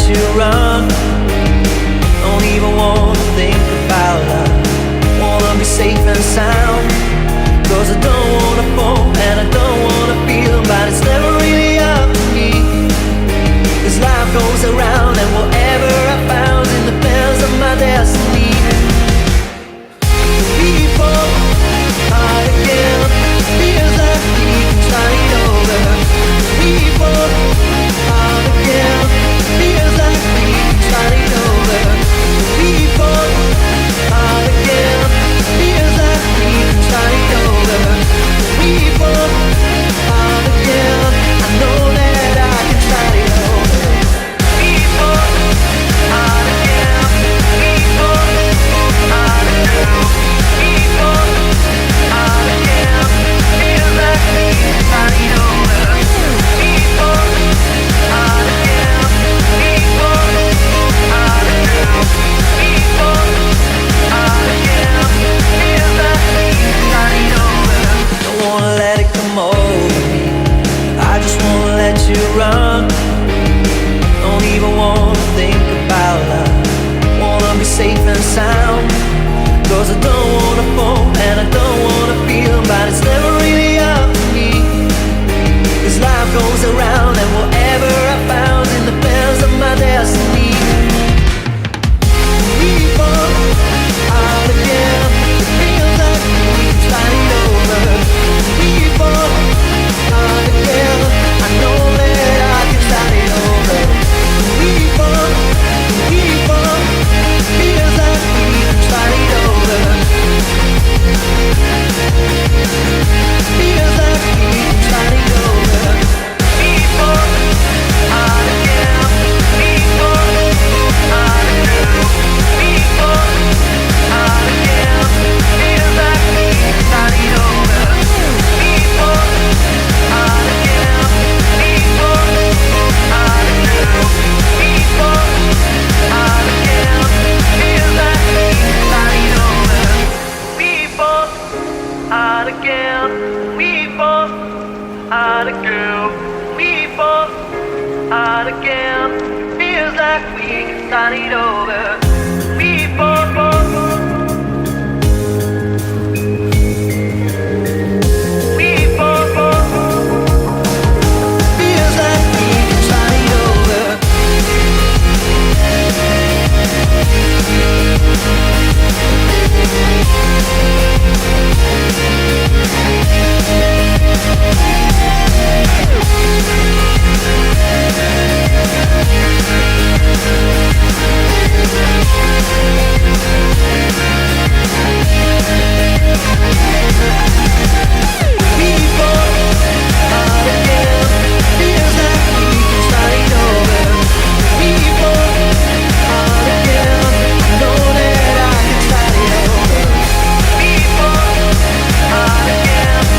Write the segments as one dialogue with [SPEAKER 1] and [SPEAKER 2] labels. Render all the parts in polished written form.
[SPEAKER 1] you run. Don't even wanna think about love. Wanna be safe and sound, 'cause I don't wanna fall and I don't wanna feel, but it's never really up to me. 'Cause life goes around and whatever I found in the hands of my destiny. People are again, feels like we can start it over. People are again, feels like we can start it over. People are again, feels like we can start it over. People are again, I know that I can start it over. People are again, people are again, people are again, feels like we can start it over. People are again, people are again, people are again, feels like we can start it over. Don't wanna let it come over me, I just wanna let you run. Don't even wanna think about love. Wanna be safe and sound, 'cause I don't wanna fall and I don't wanna feel, but it's never really up to me. 'Cause life goes around and whatever I found in the hands of my destiny. People are again, it feels like we can start it over. People are again, I know that I can start it over. People feels like we can start it over. Feels like we can start it over. People are again, people are again, people are again, feels like we can start it over. People are again, people are again, people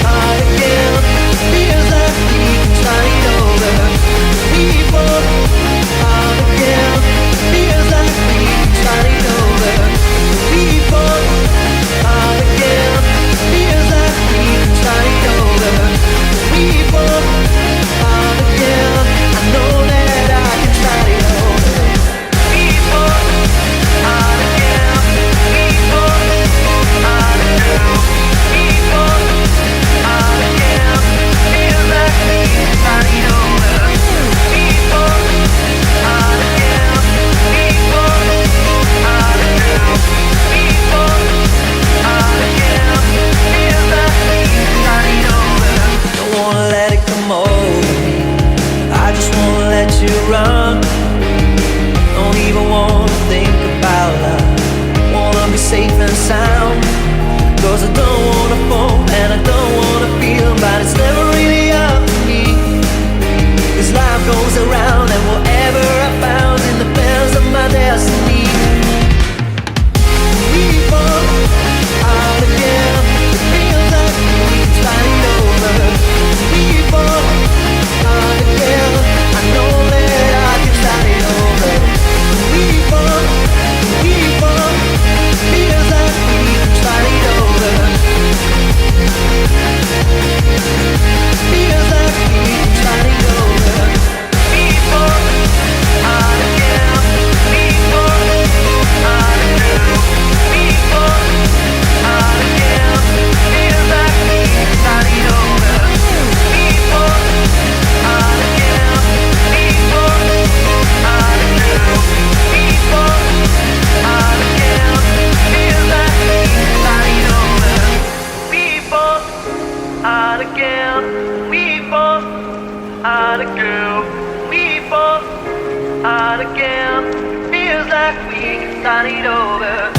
[SPEAKER 1] are again, feels like we can start it over. People are again, people are again, people are again, feels like we can start it over. People, feels like we can start it over. We to run. Don't even wanna think about love. Wanna be safe and sound. 'Cause I don't wanna fall and I don't wanna feel, but it's never really up to me. 'Cause life goes around and whatever I found in the bells of my destiny. We fall out again. It feels like we can start it over. We fall out again. I know that I can start it over. We fall, feels like we can start it over. Feels like we can start it over. We fall out again. We fall out again. We fall out again. Feels like we can start it over. We fall out again. We fall out again. We fall out again. Feels like we can start it over. We fall out again. We fall out again. We fall out again. Feels like we can start it over.